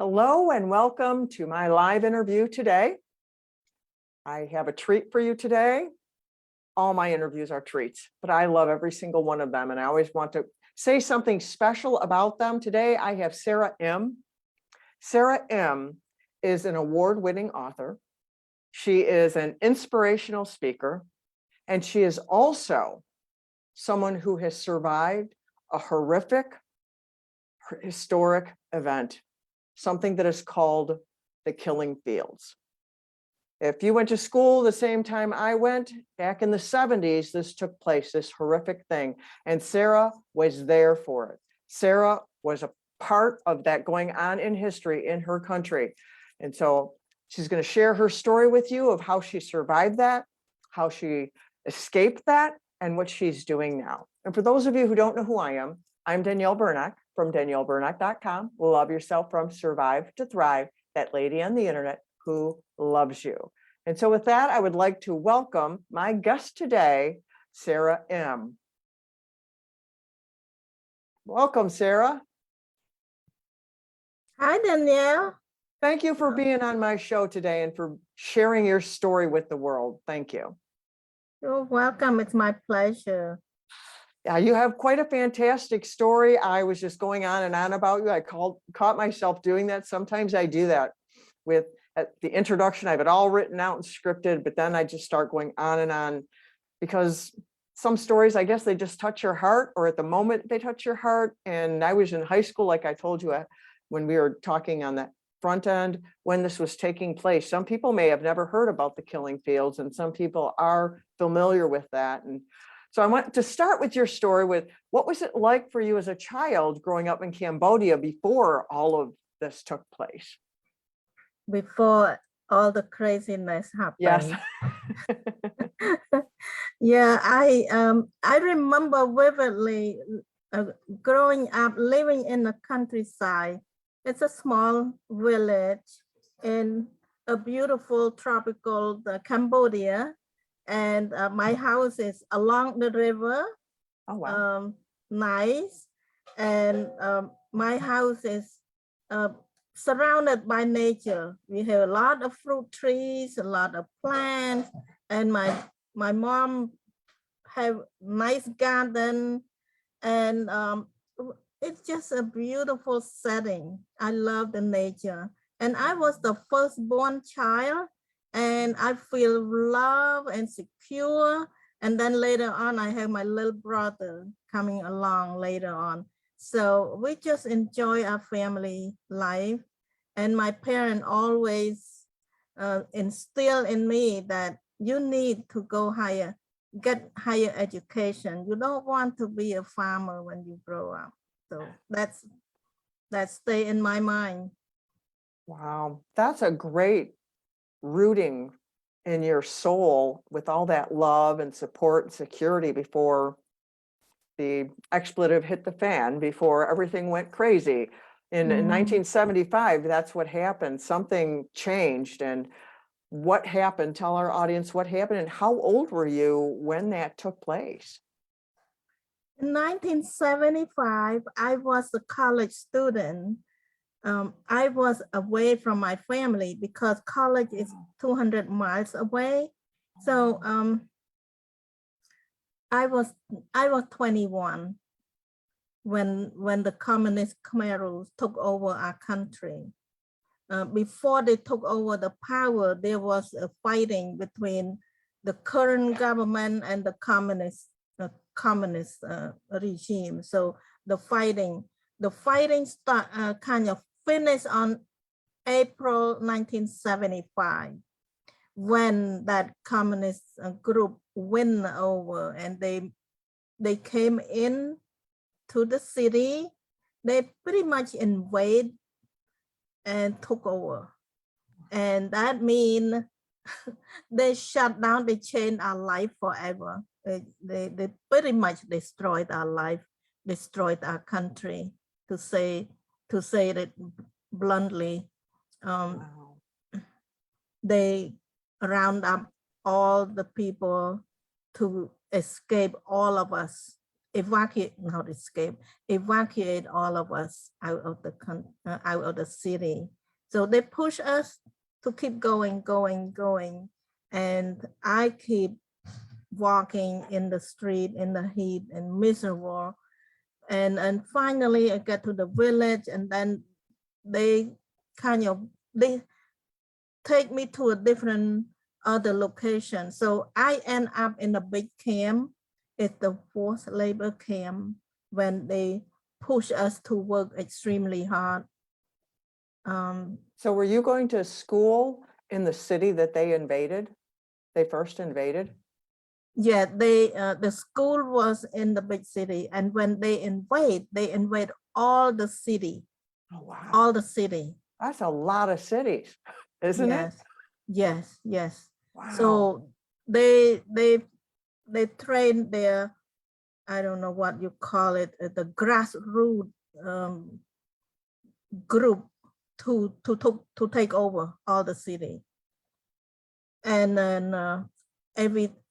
Hello and welcome to my live interview today. I have a treat for you today. All my interviews are treats, but I love every single one of them, and I always want to say something special about them. Today I have Sara Im. Sara Im is an award-winning author. She is an inspirational speaker, and she is also someone who has survived a horrific, historic event, something that is called the killing fields. If you went to school the same time I went, back in the 70s, this took place, this horrific thing. And Sara was there for it. Sara was a part of that going on in history in her country. And so she's going to share her story with you of how she survived that, how she escaped that, and what she's doing now. And for those of you who don't know who I am, I'm Danielle Bernack from daniellebernack.com. Love yourself from Survive to Thrive, that lady on the internet who loves you. And so with that, I would like to welcome my guest today, Sara Im. Welcome, Sara. Hi, Danielle. Thank you for being on my show today and for sharing your story with the world. Thank you. You're welcome. It's my pleasure. Yeah, you have quite a fantastic story. I was just going on and on about you. I caught myself doing that. Sometimes I do that with at the introduction. I have it all written out and scripted, but then I just start going on and on because some stories, I guess they just touch your heart, or at the moment they touch your heart. And I was in high school, like I told you, when we were talking on the front end, when this was taking place. Some people may have never heard about the killing fields, and some people are familiar with that. And so I want to start with your story with what was it like for you as a child growing up in Cambodia before all of this took place? Before all the craziness happened. Yes. Yeah, I remember vividly growing up, living in the countryside. It's a small village in a beautiful tropical Cambodia. And my house is along the river. Oh, wow. Nice. And my house is surrounded by nature. We have a lot of fruit trees, a lot of plants, and my mom have nice garden, and it's just a beautiful setting. I love the nature. And I was the firstborn child, and I feel love and secure. And then later on, I have my little brother coming along later on. So we just enjoy our family life. And my parents always instill in me that you need to go higher, get higher education. You don't want to be a farmer when you grow up. So that stay in my mind. Wow. That's a great rooting in your soul with all that love and support and security before the expletive hit the fan, before everything went crazy. In 1975, that's what happened. Something changed. And what happened? Tell our audience what happened and how old were you when that took place? In 1975, I was a college student. I was away from my family because college is 200 miles away. So I was 21 when the communist Khmer Rouge took over our country. Before they took over the power, there was a fighting between the current government and the communist regime. So the fighting kind of finished on April 1975, when that communist group win over, and they came in to the city. They pretty much invade and took over, and that means they shut down, they changed our life forever. They pretty much destroyed our life, destroyed our country, to say it bluntly. Wow. They round up all the people to escape all of us evacuate all of us out of the city. So they push us to keep going, and I keep walking in the street in the heat and miserable. And finally I get to the village, and then they take me to a different other location. So I end up in a big camp. It's the forced labor camp when they push us to work extremely hard. So were you going to school in the city that they first invaded? Yeah, the school was in the big city, and when they invade all the city. Oh, wow. All the city. That's a lot of cities, isn't it? Yes. Wow. So they train their, I don't know what you call it, the grassroots group to take over all the city. And then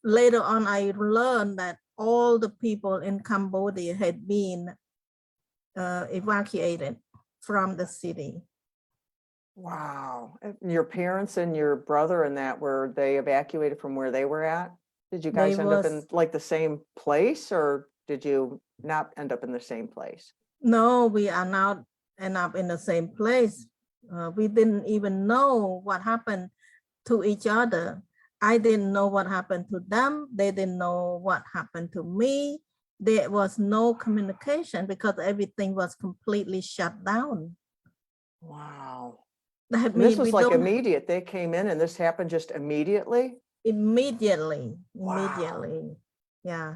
later on, I learned that all the people in Cambodia had been evacuated from the city. Wow. And your parents and your brother and that, were they evacuated from where they were at? Did you guys end up in like the same place, or did you not end up in the same place? No, we are not end up in the same place. We didn't even know what happened to each other. I didn't know what happened to them. They didn't know what happened to me. There was no communication because everything was completely shut down. Wow. That And this was like immediate. They came in and this happened just immediately? Immediately. Wow. Yeah.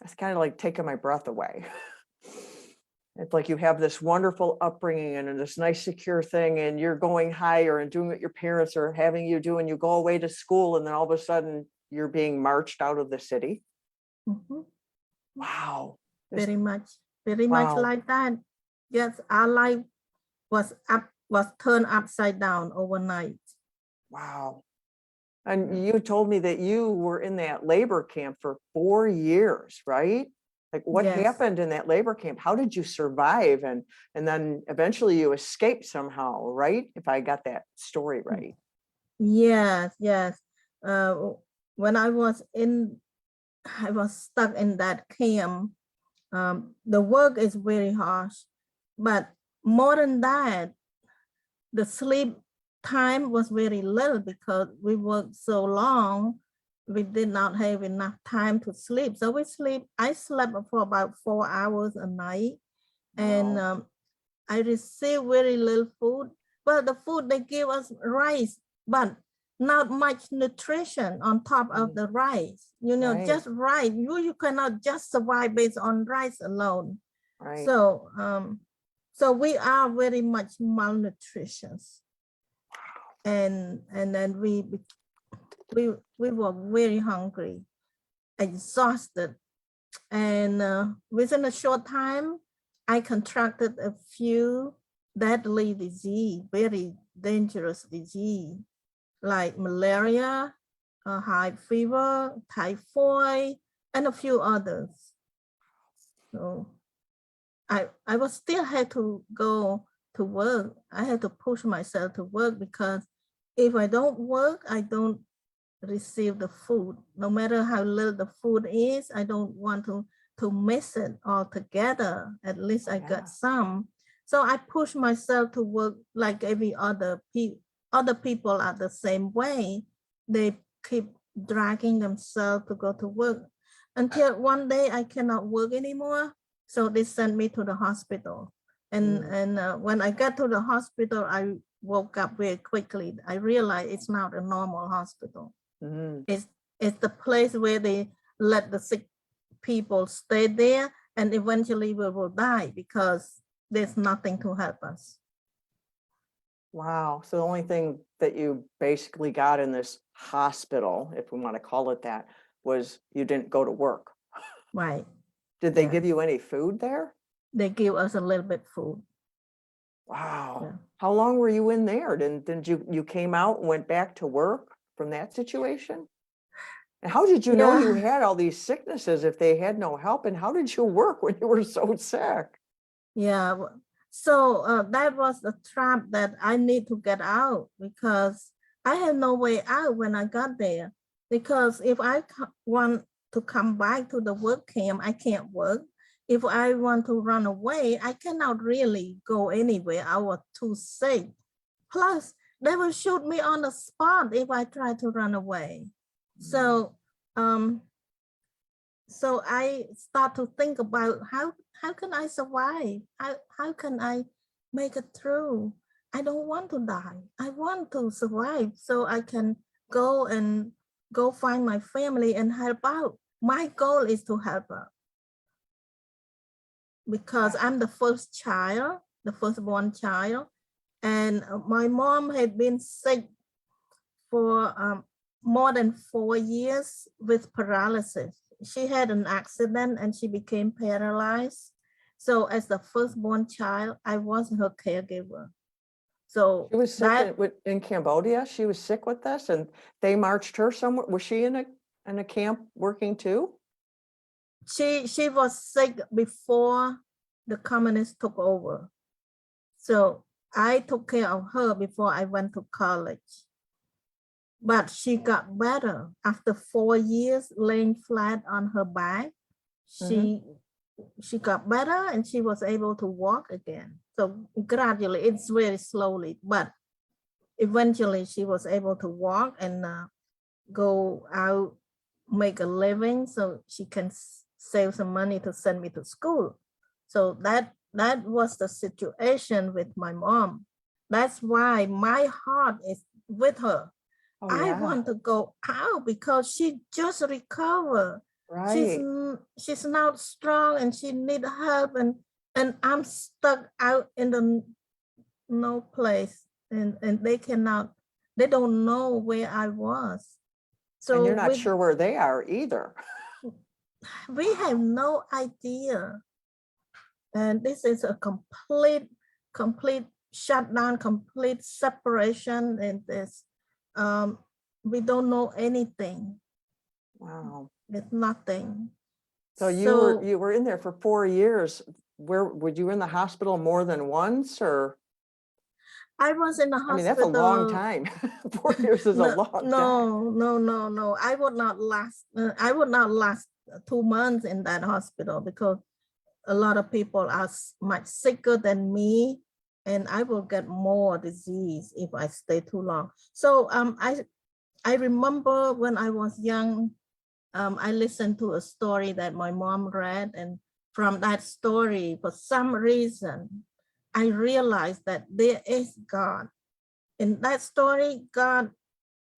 It's kind of like taking my breath away. It's like you have this wonderful upbringing and this nice secure thing, and you're going higher and doing what your parents are having you do, and you go away to school, and then all of a sudden you're being marched out of the city. Mm-hmm. Wow. Very much like that. Yes, our life was turned upside down overnight. Wow. And you told me that you were in that labor camp for 4 years, right? Like what happened in that labor camp? How did you survive? And then eventually you escaped somehow, right? If I got that story right. Yes. When I was stuck in that camp. The work is very harsh, but more than that, the sleep time was very little because we worked so long. We did not have enough time to sleep. So I slept for about 4 hours a night. And I received very little food. Well, the food they give us rice, but not much nutrition on top of the rice. Just rice. You cannot just survive based on rice alone. Right. So we are very much malnutritious. And then we were very hungry, exhausted. And within a short time, I contracted a few deadly disease, very dangerous disease, like malaria, high fever, typhoid, and a few others. So I was still had to go to work. I had to push myself to work because if I don't work, I don't receive the food. No matter how little the food is, I don't want to miss it altogether. At least I got some. So I push myself to work like every other people are the same way. They keep dragging themselves to go to work until one day I cannot work anymore. So they sent me to the hospital. And when I got to the hospital, I woke up very quickly. I realized it's not a normal hospital. It's the place where they let the sick people stay there, and eventually we will die because there's nothing to help us. Wow. So the only thing that you basically got in this hospital, if we want to call it that, was you didn't go to work. Right. Did they give you any food there? They give us a little bit food. Wow. Yeah. How long were you in there? Didn't you came out and went back to work from that situation? And how did you know you Yeah. had all these sicknesses if they had no help? And how did you work when you were so sick? Yeah. So that was the trap that I need to get out, because I had no way out when I got there. Because if I want to come back to the work camp, I can't work. If I want to run away, I cannot really go anywhere. I was too sick. Plus, they will shoot me on the spot if I try to run away. So um, so I start to think about how can I survive? How can I make it through? I don't want to die. I want to survive so I can go find my family and help out. My goal is to help out because I'm the first child, the firstborn child, and my mom had been sick for more than 4 years with paralysis. She had an accident and she became paralyzed. So as the firstborn child, I was her caregiver. So She was sick in Cambodia. She was sick with this, and they marched her somewhere. Was she in a camp working too? she was sick before the communists took over. So I took care of her before I went to college. But she got better after 4 years laying flat on her back. She got better and she was able to walk again. So gradually, it's very slowly, but eventually she was able to walk and go out, make a living so she can save some money to send me to school. So that was the situation with my mom. That's why my heart is with her. Oh, I yeah. want to go out because she just recovered. Right. She's not strong and she need help, and I'm stuck out in the no place, and they don't know where I was. And So you're not sure where they are either. we have no idea. And this is a complete shutdown, complete separation, and this we don't know anything. Wow. It's nothing. So you were in there for 4 years. Where would you in the hospital more than once, or? I was in the hospital. I mean, that's a long time. 4 years is a long time. No. I would not last. I would not last 2 months in that hospital because a lot of people are much sicker than me, and I will get more disease if I stay too long. So I remember when I was young, I listened to a story that my mom read, and from that story, for some reason, I realized that there is God. In that story, God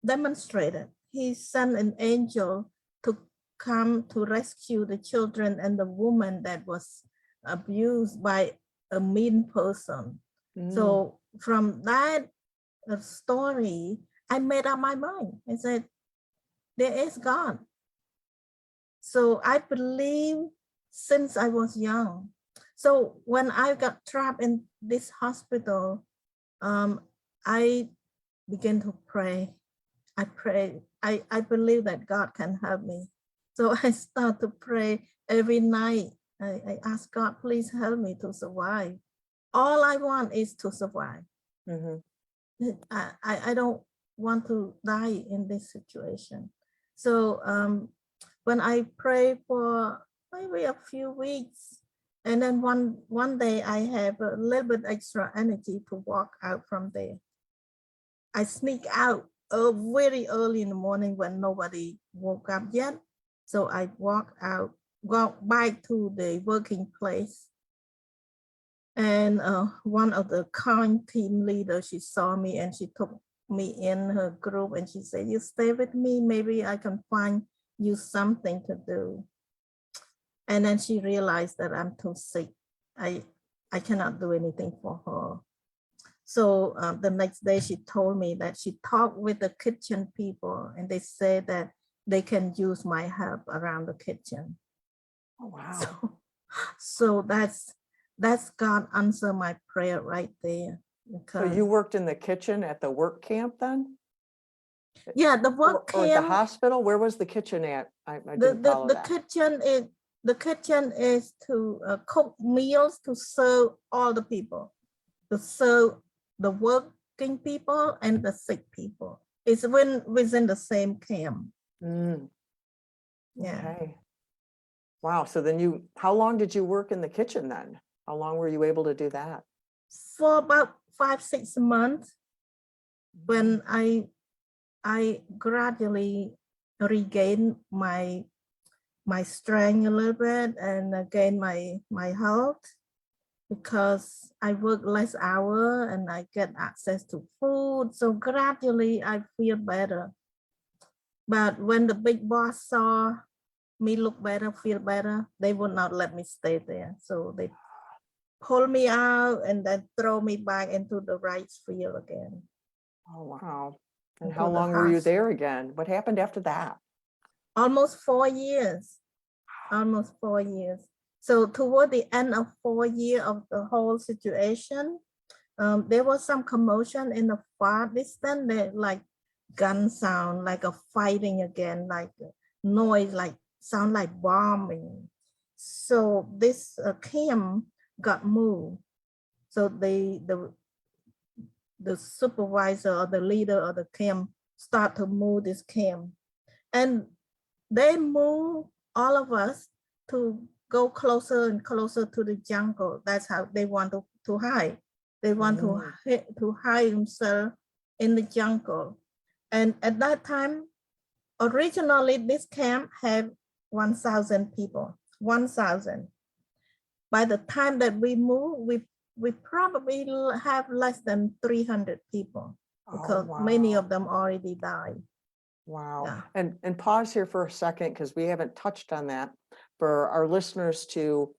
demonstrated. He sent an angel to come to rescue the children and the woman that was abused by a mean person. So from that story, I made up my mind. I said, there is God. So I believe since I was young. So when I got trapped in this hospital, I began to pray. I pray. I believe that God can help me. So I start to pray every night. I ask God, please help me to survive. All I want is to survive. I don't want to die in this situation. So when I pray for maybe a few weeks, and then one day I have a little bit extra energy to walk out from there. I sneak out very early in the morning when nobody woke up yet. So I walk back to the working place. And one of the kind team leaders, she saw me and she took me in her group and she said, you stay with me, maybe I can find you something to do. And then she realized that I'm too sick. I cannot do anything for her. So the next day she told me that she talked with the kitchen people and they said that they can use my help around the kitchen. Oh, wow. So that's God answer my prayer right there. So you worked in the kitchen at the work camp then? Yeah, the work Or at the camp. hospital? Where was the kitchen at? I The didn't follow the that. kitchen is to cook meals to serve all the people, to serve the working people and the sick people. It's within the same camp. Mm, Yeah. okay. Wow. So then how long did you work in the kitchen then? How long were you able to do that? For about 5-6 months, when I gradually regained my strength a little bit and again my health, because I work less hour and I get access to food. So gradually I feel better. But when the big boss saw me look better, feel better, they would not let me stay there. So they pull me out and then throw me back into the rice field again. Oh, wow. And into how the long were you house. there again? What happened after that? Almost 4 years. Almost 4 years. So toward the end of 4 years of the whole situation, there was some commotion in the far distance, like gun sound, like a fighting again, like noise, like sound like bombing. So this camp got moved. So the supervisor or the leader of the camp start to move this camp, and they move all of us to go closer and closer to the jungle. That's how they want to hide. They want to hide themselves in the jungle. And at that time, originally this camp had 1,000 people. 1,000. By the time that we move, we probably have less than 300 people because many of them already died. Wow. Yeah. And pause here for a second, because we haven't touched on that, for our listeners to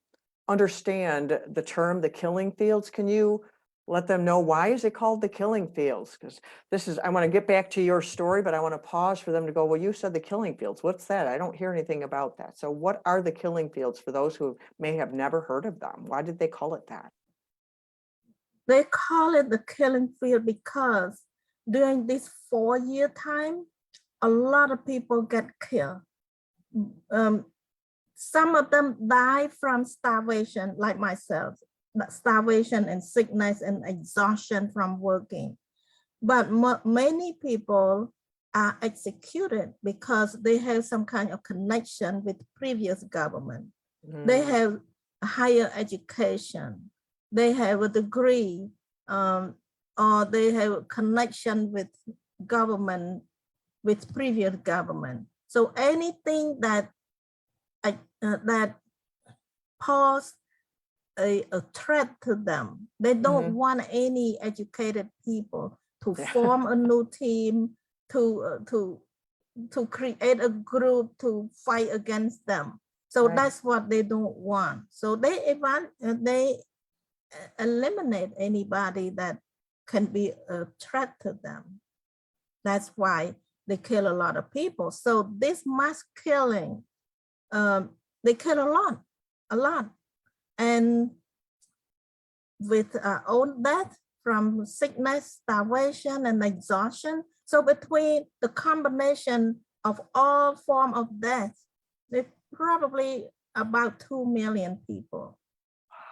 understand the term, the killing fields. Can you let them know, why is it called the killing fields? Because I want to get back to your story, but I want to pause for them to go, well, you said the killing fields. What's that? I don't hear anything about that. So what are the killing fields for those who may have never heard of them? Why did they call it that? They call it the killing field because during this 4-year time, a lot of people get killed. Some of them die from starvation, like myself, starvation and sickness and exhaustion from working. But many people are executed because they have some kind of connection with previous government. They have a higher education. They have a degree, or they have a connection with government, with previous government. So anything that pose a threat to them, they don't want any educated people to form a new team, to create a group to fight against them. So that's what they don't want. So they eliminate anybody that can be a threat to them. That's why they kill a lot of people. So this mass killing, they kill a lot. And with own death from sickness, starvation, and exhaustion. So between the combination of all forms of death, there's probably about 2 million people.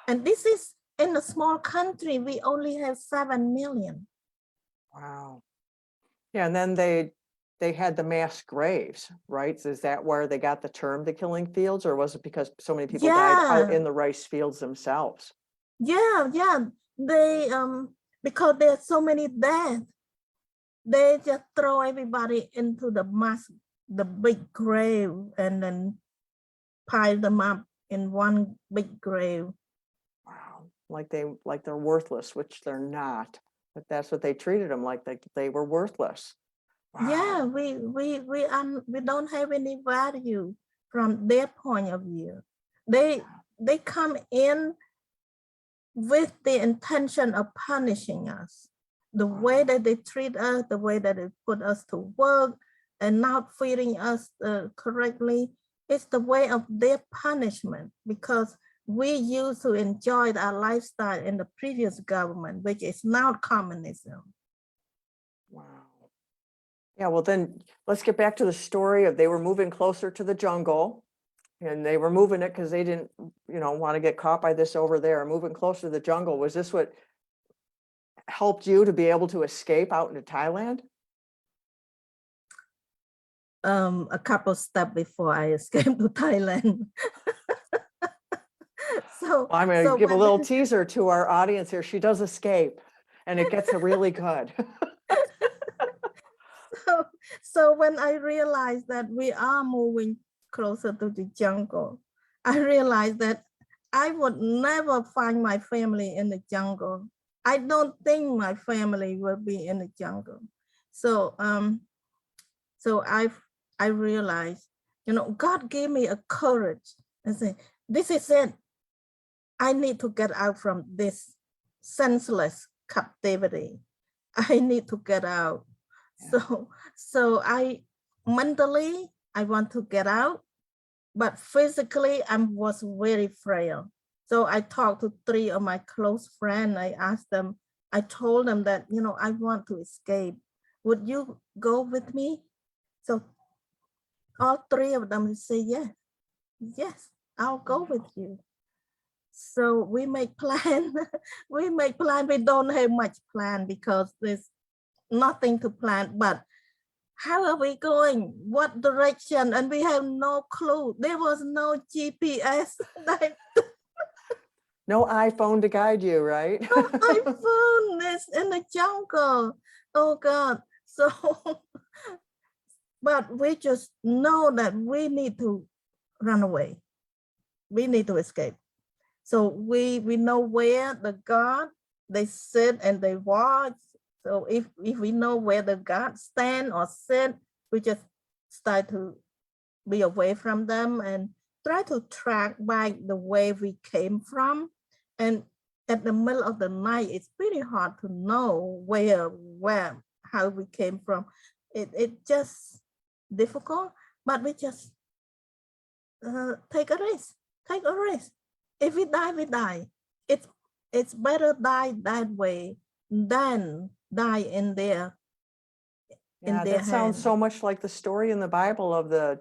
And this is in a small country, we only have 7 million. Wow. Yeah, and then they had the mass graves, right? So is that where they got the term the killing fields, or was it because so many people died out in the rice fields themselves? Yeah. They because there's so many deaths, they just throw everybody into the big grave, and then pile them up in one big grave. Wow, like they're worthless, which they're not. But that's what they treated them like, they were worthless. Wow. Yeah, we don't have any value from their point of view. They come in with the intention of punishing us. The way that they treat us, the way that they put us to work and not feeding us correctly, it's the way of their punishment, because we used to enjoy our lifestyle in the previous government, which is now communism. Wow. Yeah, well then, let's get back to the story of they were moving closer to the jungle. And they were moving it because they didn't, want to get caught by this over there, moving closer to the jungle. Was this what helped you to be able to escape out into Thailand? A couple steps before I escaped to Thailand. So I'm going to give a when- little teaser to our audience here. She does escape, and it gets really good. so when I realized that we are moving closer to the jungle, I realized that I would never find my family in the jungle. I don't think my family will be in the jungle. So so I realized, God gave me a courage and say, this is it. I need to get out from this senseless captivity. I need to get out. Yeah. So I mentally, I want to get out, but physically I was very frail. So I talked to 3 of my close friends. I told them that, I want to escape. Would you go with me? So all 3 of them say, yes, I'll go with you. So we make plan. We don't have much plan because there's nothing to plan, but how are we going? What direction? And we have no clue. There was no GPS. No iPhone to guide you, right? No iPhone is in the jungle. Oh God. So, but we just know that we need to run away. We need to escape. So we know where the guard, they sit and they watch. So if we know where the guard stand or sit, we just start to be away from them and try to track back the way we came from. And at the middle of the night, it's pretty hard to know where, how we came from. It just difficult, but we just take a risk. If we die, we die. It's better die that way than die in their Yeah, that sounds so much like the story in the Bible of the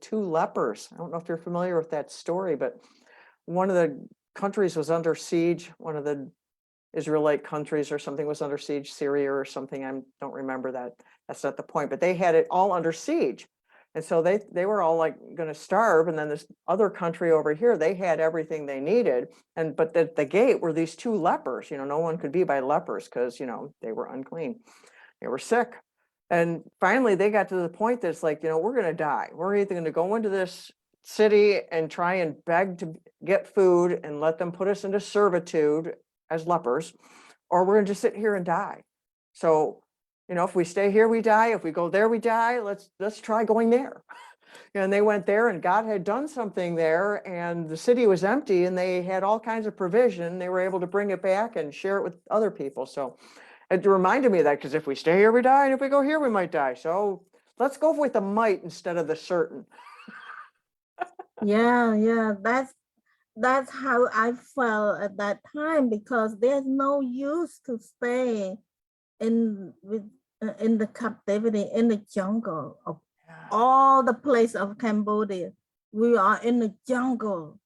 2 lepers. I don't know if you're familiar with that story, but one of the countries was under siege. One of the Israelite countries or something was under siege, Syria or something. I don't remember that. That's not the point, but they had it all under siege. And so they were all like going to starve. And then this other country over here, they had everything they needed. But at the gate were these 2 lepers. No one could be by lepers because, they were unclean. They were sick. And finally, they got to the point that it's like, we're going to die. We're either going to go into this city and try and beg to get food and let them put us into servitude as lepers, or we're going to just sit here and die. So, if we stay here, we die. If we go there, we die. Let's try going there. And they went there, and God had done something there, and the city was empty, and they had all kinds of provision. They were able to bring it back and share it with other people. So it reminded me of that, because if we stay here, we die, and if we go here, we might die. So let's go with the might instead of the certain. Yeah, that's how I felt at that time, because there's no use to stay in the captivity in the jungle of all the place of Cambodia. We are in the jungle.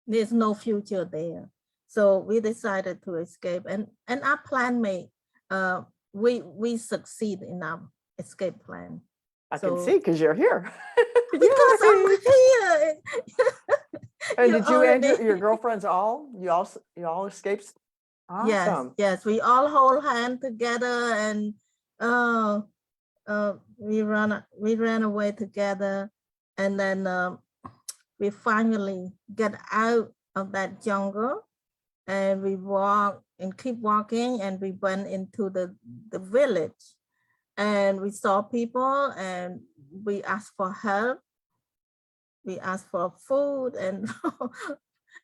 There's no future there. So we decided to escape, and our plan made, we succeed in our escape plan. I can see, because you're here. Because I'm here. And did you and your girlfriends you all escaped? Awesome. Yes, we all hold hands together, and we ran away together, and then we finally get out of that jungle, and we walk and keep walking, and we went into the village, and we saw people, and we asked for help. We asked for food, and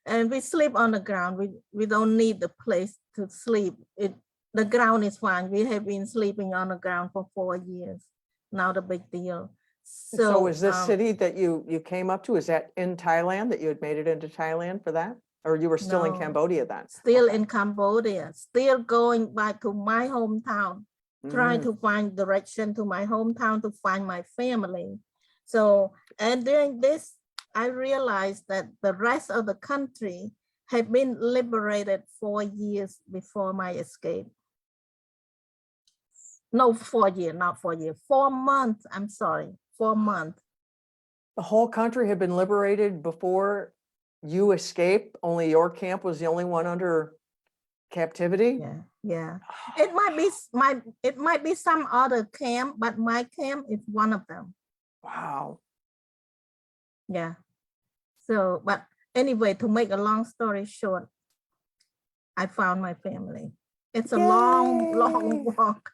and we sleep on the ground. We don't need the place to sleep. The ground is fine. We have been sleeping on the ground for 4 years. Not a big deal. So is this city that you came up to, is that in Thailand, that you had made it into Thailand for that? Or you were still in Cambodia then? Still in Cambodia, still going back to my hometown. trying to find direction to my hometown to find my family. So, and during this, I realized that the rest of the country had been liberated 4 years before my escape. No, 4 years, not 4 years, 4 months. I'm sorry, 4 months. The whole country had been liberated before you escaped. Only your camp was the only one under captivity. Yeah, yeah. It might be some other camp, but my camp is one of them. Wow. Yeah. So, but anyway, to make a long story short, I found my family. It's a long walk.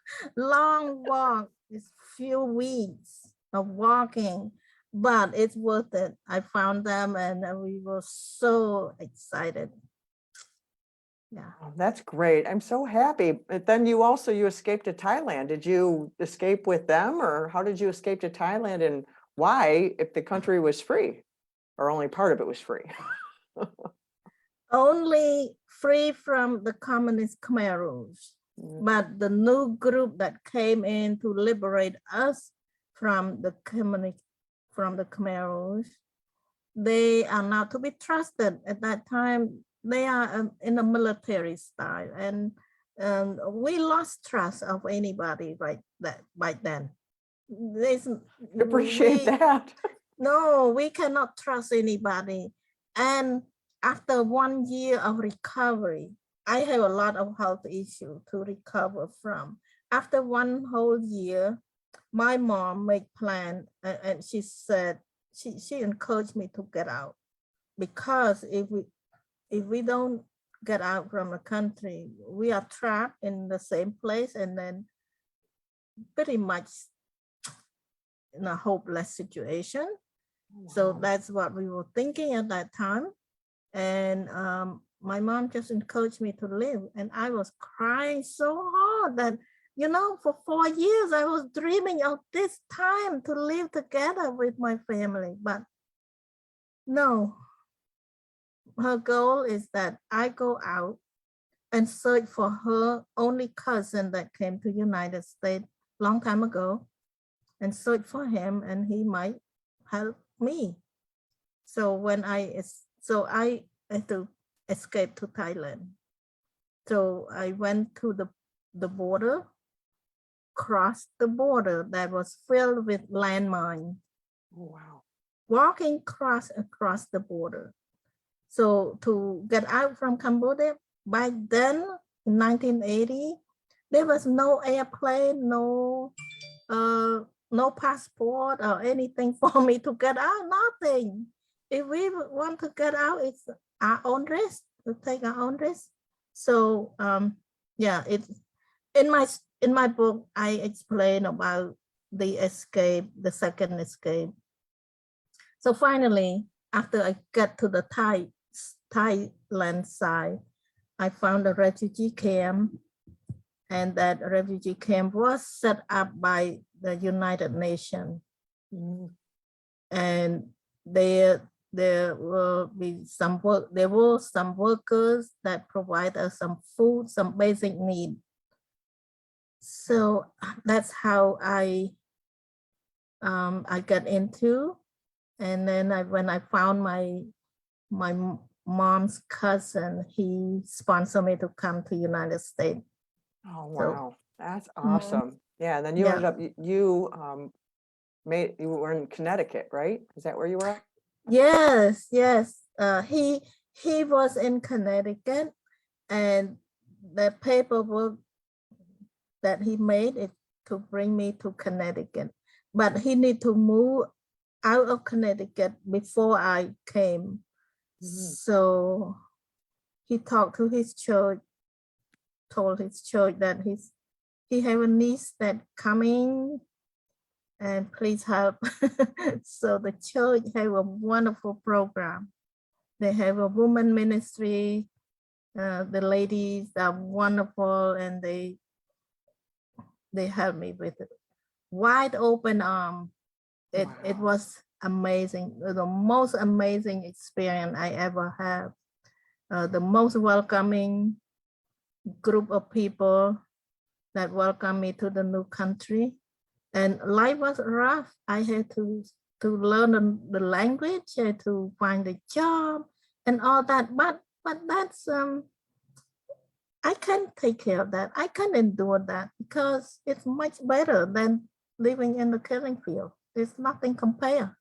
It's few weeks of walking, but it's worth it. I found them and we were so excited. Yeah. Oh, that's great. I'm so happy. But then you escaped to Thailand. Did you escape with them, or how did you escape to Thailand, and why, if the country was free, or only part of it was free? Only free from the communist Khmer Rouge. But the new group that came in to liberate us from the Khmer Rouge, they are not to be trusted. At that time, they are in a military style, and we lost trust of anybody by then. Appreciate that. No, we cannot trust anybody. And after 1 year of recovery, I have a lot of health issues to recover from. After 1 whole year, my mom made plan, and she said, she encouraged me to get out, because if we don't get out from the country, we are trapped in the same place, and then pretty much in a hopeless situation. So that's what we were thinking at that time. And my mom just encouraged me to live, and I was crying so hard that, you know, for 4 years I was dreaming of this time to live together with my family. But no, her goal is that I go out and search for her only cousin that came to United States long time ago, and search for him, and he might help me. So I had to escape to Thailand. So I went to the border, crossed the border that was filled with landmines. Oh, wow. Walking across the border. So to get out from Cambodia, back then in 1980, there was no airplane, no passport or anything for me to get out, nothing. If we want to get out, it's our own risk, to take our own risk. So yeah, it's in my book, I explain about the escape, the second escape. So finally, after I get to the Thailand side, I found a refugee camp, and that refugee camp was set up by the United Nations. And there were some workers that provide us some food, some basic need. So that's how I got into. And then when I found my mom's cousin, he sponsored me to come to United States. Oh, wow. That's Mhm. awesome. Yeah. And then you ended up, you were in Connecticut, right? Is that where you were at? Yes. He was in Connecticut, and the paperwork that he made it to bring me to Connecticut, but he need to move out of Connecticut before I came. So he talked to his church, told his church that he have a niece that coming, and please help. So the church have a wonderful program. They have a woman ministry. The ladies are wonderful, and they help me with it. Wide open arm. It was amazing. The most amazing experience I ever have. The most welcoming group of people. that welcomed me to the new country. And life was rough. I had to learn the language, I had to find a job and all that. But that's I can take care of that. I can endure that because it's much better than living in the killing field. There's nothing compare.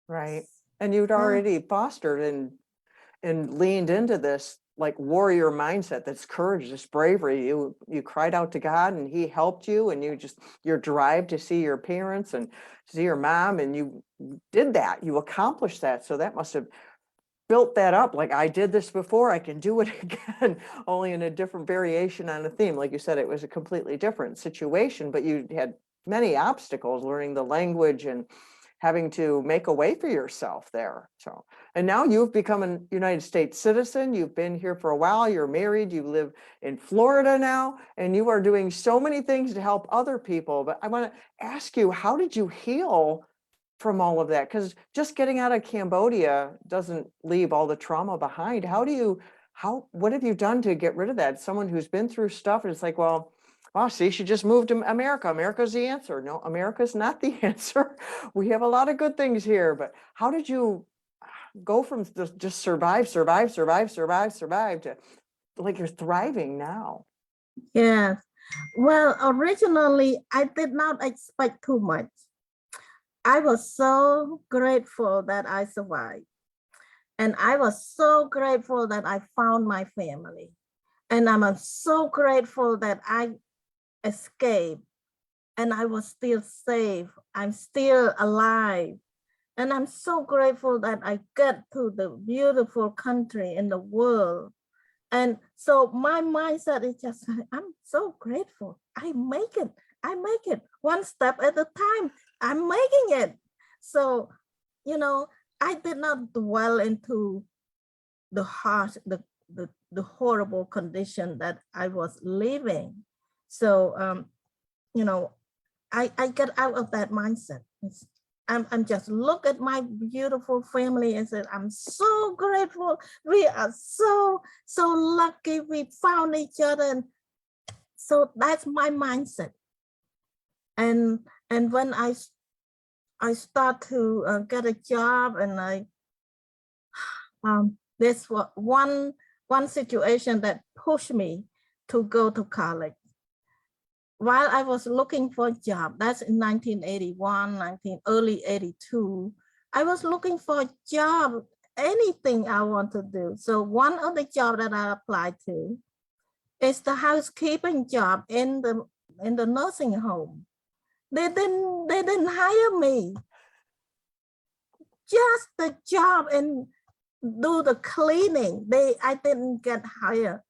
Right. And you'd Yeah. already fostered and leaned into this like warrior mindset, that's courage, this bravery. You cried out to God and he helped you, and your drive to see your parents and see your mom, and you did that, you accomplished that. So that must have built that up. Like, I did this before, I can do it again, only in a different variation on a theme. Like you said, it was a completely different situation, but you had many obstacles, learning the language and having to make a way for yourself there. So, and now you've become a United States citizen. You've been here for a while. You're married. You live in Florida now, and you are doing so many things to help other people. But I want to ask you, how did you heal from all of that? Because just getting out of Cambodia doesn't leave all the trauma behind. What have you done to get rid of that? Someone who's been through stuff, and it's like, well, see, she just moved to America. America's the answer. No, America's not the answer. We have a lot of good things here, but how did you go from just survive to like you're thriving now? Yes. Well, originally, I did not expect too much. I was so grateful that I survived. And I was so grateful that I found my family. And I'm so grateful that I escaped and I was still safe. I'm still alive. And I'm so grateful that I get to the beautiful country in the world. And so my mindset is just, I'm so grateful. I make it. I make it one step at a time. I'm making it. So, you know, I did not dwell into the harsh, the horrible condition that I was living. So, you know, I get out of that mindset. I'm just look at my beautiful family and said, I'm so grateful. We are so lucky we found each other. And so that's my mindset. And when I start to get a job, and this was one situation that pushed me to go to college. While I was looking for a job, that's in 1981, early 82, I was looking for a job, anything I want to do. So one of the jobs that I applied to is the housekeeping job in the nursing home. They didn't hire me. Just the job and do the cleaning. I didn't get hired.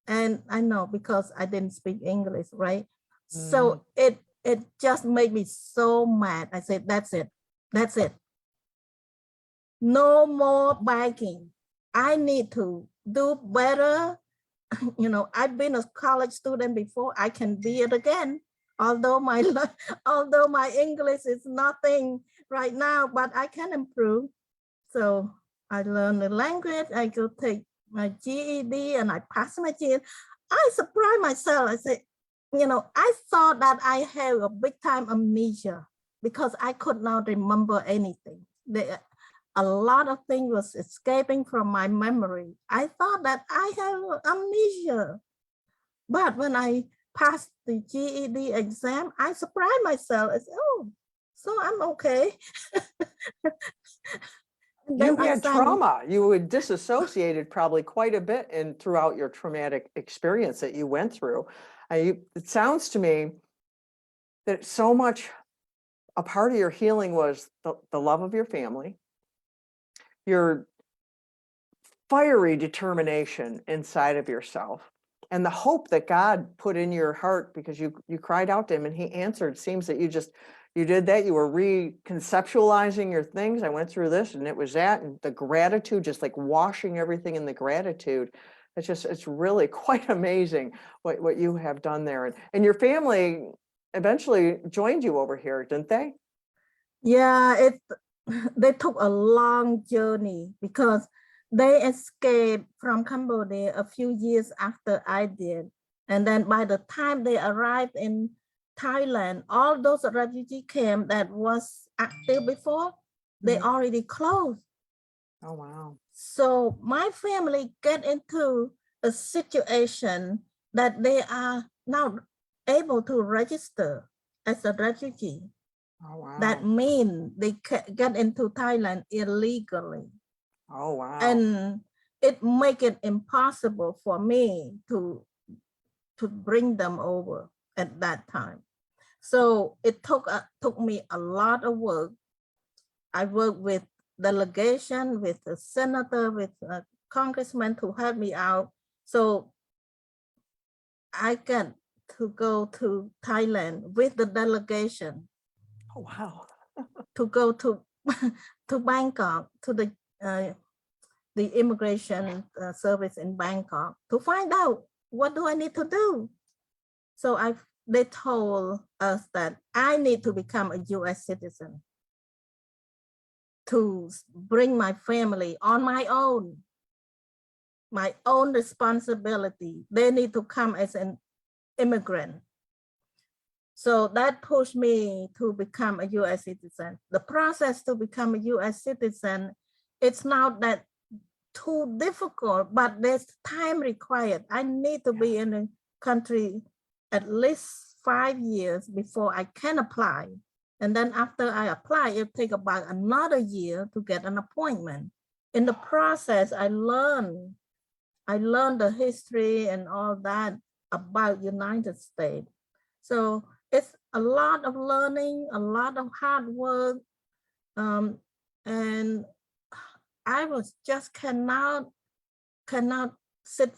And I know because I didn't speak English, right? So it just made me so mad. I said, that's it. That's it. No more begging. I need to do better. You know, I've been a college student before. I can be it again. Although my English is nothing right now, but I can improve. So I learned the language. I go take my GED and I passed my GED. I surprised myself. I said, you know, I thought that I have a big time amnesia because I could not remember anything. A lot of things was escaping from my memory. I thought that I have amnesia. But when I passed the GED exam, I surprised myself. I said, oh, so I'm okay. You had trauma. You were disassociated probably quite a bit throughout your traumatic experience that you went through. It sounds to me that so much a part of your healing was the love of your family, your fiery determination inside of yourself, and the hope that God put in your heart because you cried out to him and he answered. It seems that you did that. You were reconceptualizing your things. I went through this and it was that, and the gratitude, just like washing everything in the gratitude. It's really quite amazing what you have done there. And your family eventually joined you over here, didn't they? Yeah, they took a long journey because they escaped from Cambodia a few years after I did. And then by the time they arrived in Thailand, all those refugee camps that was active before, they already closed. Oh, wow. So my family get into a situation that they are now able to register as a refugee. Oh, wow. That means they get into Thailand illegally. Oh, wow. And it make it impossible for me to bring them over at that time. So it took me a lot of work. I worked with delegation, with the senator, with a congressman to help me out. So I got to go to Thailand with the delegation. Oh, wow. To go to to Bangkok, to the immigration service in Bangkok to find out what do I need to do. So they told us that I need to become a US citizen to bring my family on my own responsibility. They need to come as an immigrant. So that pushed me to become a US citizen. The process to become a US citizen, it's not that too difficult, but there's time required. I need to be in the country at least 5 years before I can apply. And then after I apply, it takes about another year to get an appointment. In the process, I learned the history and all that about United States. So it's a lot of learning, a lot of hard work, and I was just cannot sit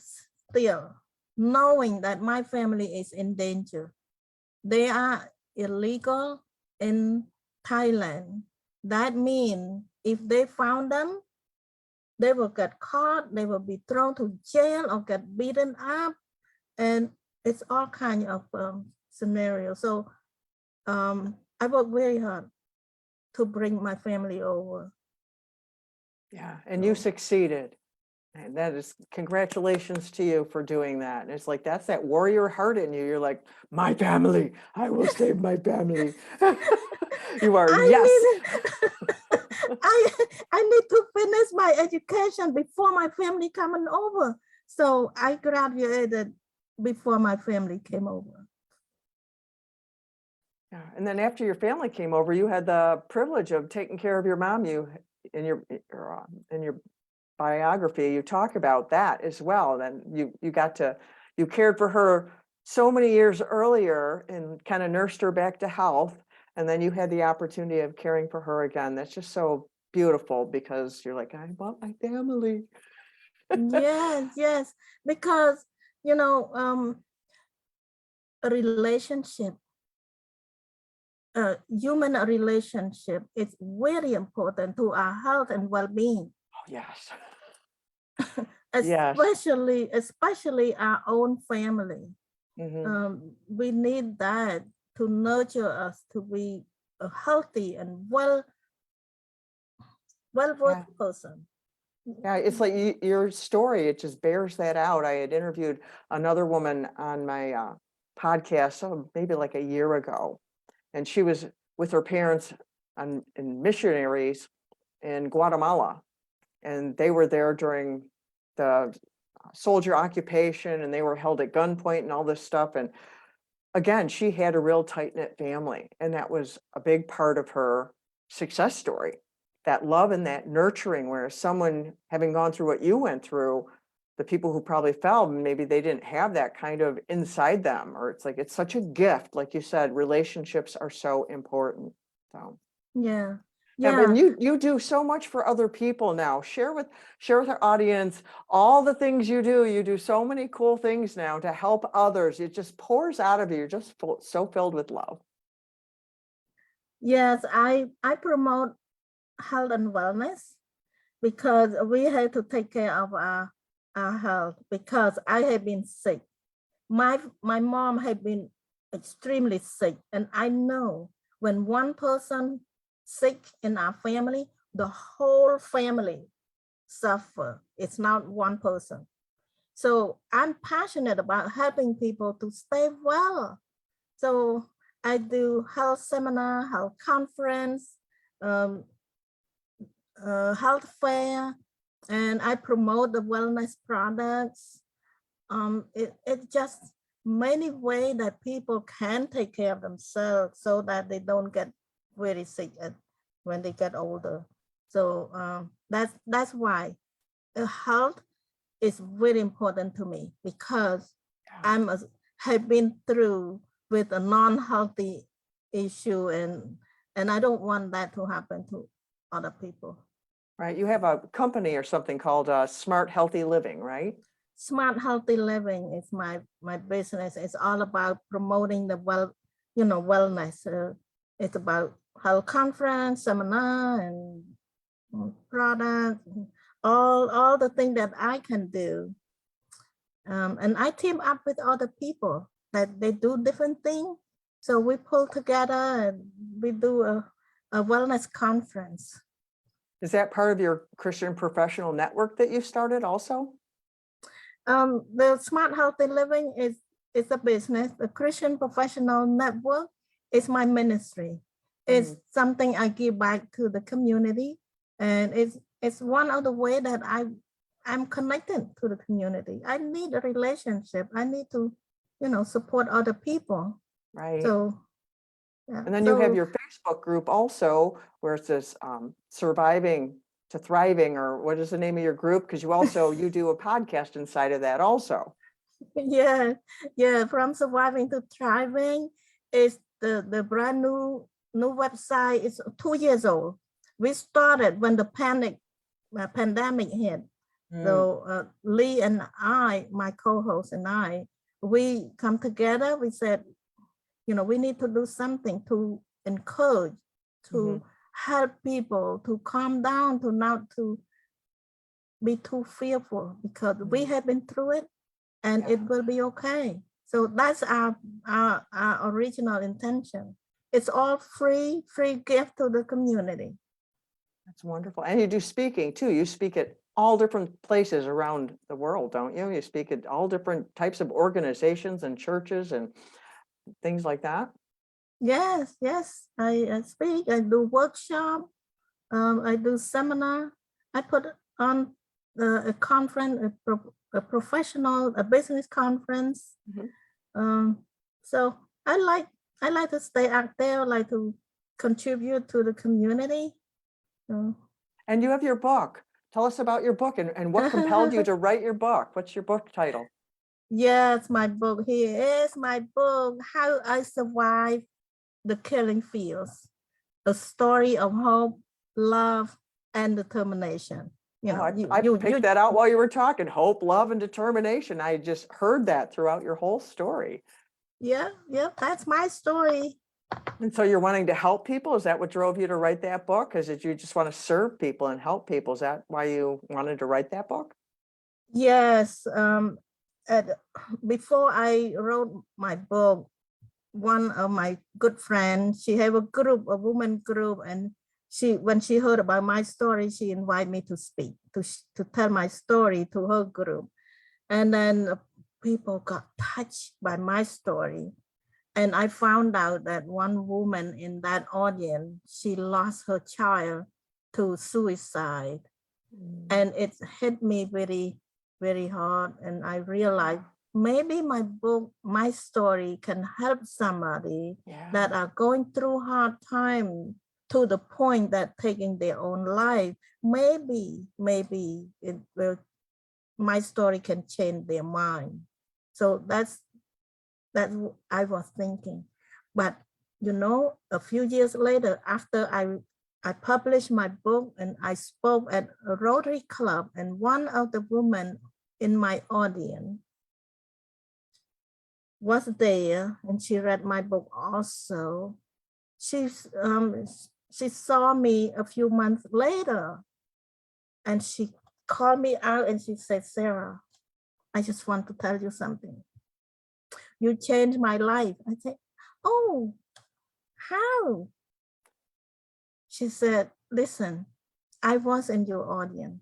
still, knowing that my family is in danger. They are illegal in Thailand. That means if they found them, they will get caught, they will be thrown to jail or get beaten up, and it's all kind of scenarios. So I worked very hard to bring my family over. Yeah, and you succeeded. And that is, congratulations to you for doing that. And it's like, that's that warrior heart in you. You're like, my family, I will save my family. You are, yes. I need to finish my education before my family coming over. So I graduated before my family came over. Yeah. And then after your family came over, you had the privilege of taking care of your mom. You in your biography, you talk about that as well. Then you cared for her so many years earlier and kind of nursed her back to health. And then you had the opportunity of caring for her again. That's just so beautiful because you're like, I want my family. Yes, because, a relationship, human relationship is very important to our health and well-being. Oh, yes. Especially our own family. We need that to nurture us to be a healthy and well-worked person. Yeah, it's like your story, it just bears that out. I had interviewed another woman on my podcast, maybe like a year ago, and she was with her parents in missionaries in Guatemala, and they were there during the soldier occupation, and they were held at gunpoint and all this stuff. And again, she had a real tight-knit family, and that was a big part of her success story, that love and that nurturing, where someone having gone through what you went through, the people who probably fell, maybe they didn't have that kind of inside them, or it's like, it's such a gift. Like you said, relationships are so important. So yeah. And you do so much for other people now. Share with our audience all the things you do. You do so many cool things now to help others. It just pours out of you. You're just so filled with love. Yes, I promote health and wellness because we have to take care of our health, because I have been sick. My mom had been extremely sick, and I know when one person sick in our family, the whole family suffer. It's not one person. So I'm passionate about helping people to stay well. So I do health seminar, health conference, um, health fair, and I promote the wellness products. It's just many ways that people can take care of themselves so that they don't get very sick when they get older. So that's why health is very important to me, because Yeah. have been through with a non-healthy issue, and I don't want that to happen to other people. Right. You have a company or something called Smart Healthy Living, right? Smart Healthy Living is my business. It's all about promoting the wellness. It's about health conference, seminar, and products, all the things that I can do. And I team up with other people that they do different things. So we pull together and we do a wellness conference. Is that part of your Christian professional network that you've started also? The Smart Healthy Living is a business. The Christian Professional Network is my ministry. It's something I give back to the community, and it's one of the way that I'm connected to the community. I need a relationship. I need to, support other people. Right. So, yeah. And then you have your Facebook group also, where it says surviving to thriving, or what is the name of your group? Because you do a podcast inside of that also. Yeah, from surviving to thriving is the brand new website. It's 2 years old. We started when the pandemic hit. So Lee and I, my co-host and I, we come together. We said, we need to do something to encourage, to help people to calm down, to not to be too fearful, because we have been through it, and it will be okay. So that's our original intention. It's all free gift to the community. That's wonderful. And you do speaking too. You speak at all different places around the world, don't you? You speak at all different types of organizations and churches and things like that. Yes, I speak, I do workshop, I do seminar. I put on a conference, a professional, a business conference. So I like to stay out there, like to contribute to the community. And you have your book. Tell us about your book and what compelled you to write your book. What's your book title? Yes, my book. Here is my book, How I Survived the Killing Fields, a story of hope, love, and determination. I picked that out while you were talking. Hope, love, and determination. I just heard that throughout your whole story. Yeah, that's my story. And so you're wanting to help people? Is that what drove you to write that book? Is it you just want to serve people and help people? Is that why you wanted to write that book? Yes. Before I wrote my book, one of my good friends, she have a woman group, and when she heard about my story, she invited me to speak, to tell my story to her group. And then people got touched by my story. And I found out that one woman in that audience, she lost her child to suicide. And it hit me very, very hard. And I realized maybe my book, my story can help somebody that are going through hard time to the point that taking their own life. Maybe it will, my story can change their mind. So that's I was thinking. But a few years later, after I published my book and I spoke at a Rotary Club, and one of the women in my audience was there, and she read my book also. She saw me a few months later, and she called me out and she said, "Sarah, I just want to tell you something. You changed my life." I said, "Oh, how?" She said, "Listen, I was in your audience.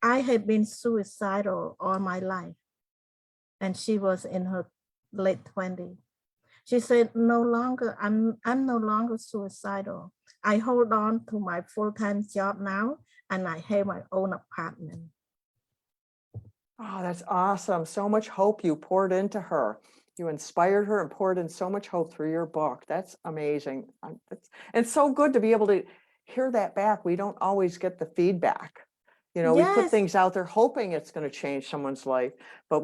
I had been suicidal all my life. And she was in her late 20s. She said, no longer, I'm no longer suicidal. I hold on to my full-time job now, and I have my own apartment. Oh, that's awesome. So much hope you poured into her. You inspired her and poured in so much hope through your book. That's amazing. It's so good to be able to hear that back. We don't always get the feedback. You know, we put Yes, things out there hoping it's going to change someone's life, but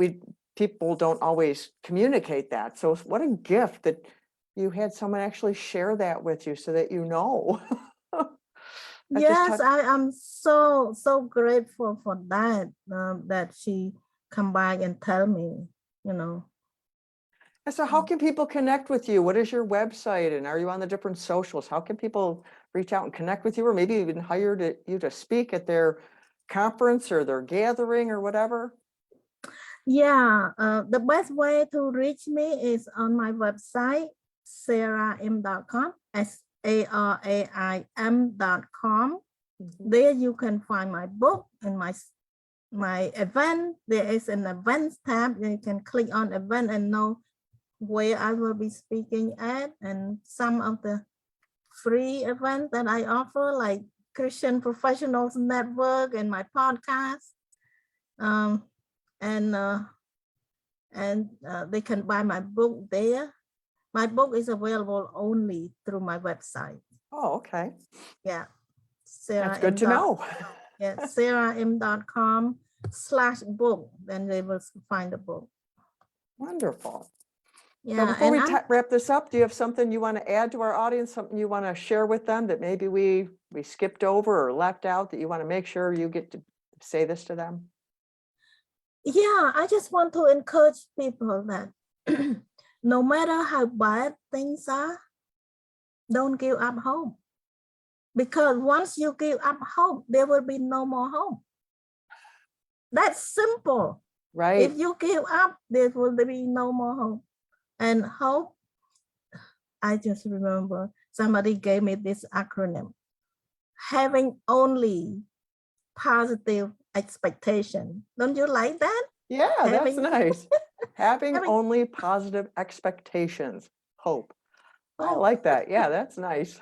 people don't always communicate that. So what a gift that you had someone actually share that with you so that you know. That just yes, touched. I am so grateful for that, that she come back and tell me, you know. And so how can people connect with you? What is your website? And are you on the different socials? How can people reach out and connect with you, or maybe even hire you to speak at their conference or their gathering or whatever? Yeah, the best way to reach me is on my website, saraim.com, SARAIM.com. Mhm. There you can find my book and my event. There is an events tab. You can click on event and know where I will be speaking at, and some of the free events that I offer, like Christian Professionals Network and my podcast. And they can buy my book there. My book is available only through my website. Oh, okay. Yeah. That's good to know. Yeah, saraim.com/book. Then they will find the book. Wonderful. So Yeah, before we and wrap this up, do you have something you want to add to our audience, something you want to share with them that maybe we skipped over or left out that you want to make sure you get to say this to them? yeah, I just want to encourage people that no matter how bad things are, don't give up hope. Because once you give up hope, there will be no more hope. That's simple. Right. If you give up, there will be no more hope. And hope, I just remember somebody gave me this acronym: having only positive expectation. Don't you like that? Yeah, that's nice. Having having only positive expectations, hope. I hope. like that. Yeah, that's nice.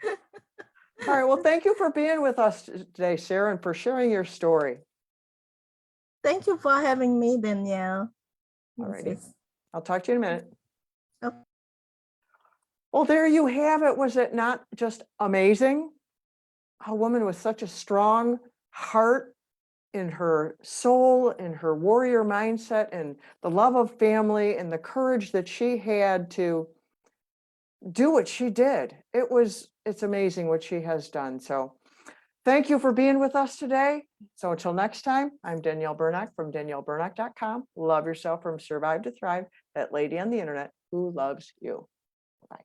All right. Well, thank you for being with us today, Sarah, and for sharing your story. Thank you for having me, Danielle. All righty. I'll talk to you in a minute. Okay. Well, there you have it. Was it not just amazing? A woman with such a strong heart in her soul, in her warrior mindset, and the love of family, and the courage that she had to do what she did. It's amazing what she has done. So thank you for being with us today. So until next time, I'm Danielle Burnock from DanielleBurnock.com. Love yourself from Survive to Thrive, that lady on the internet who loves you. Bye.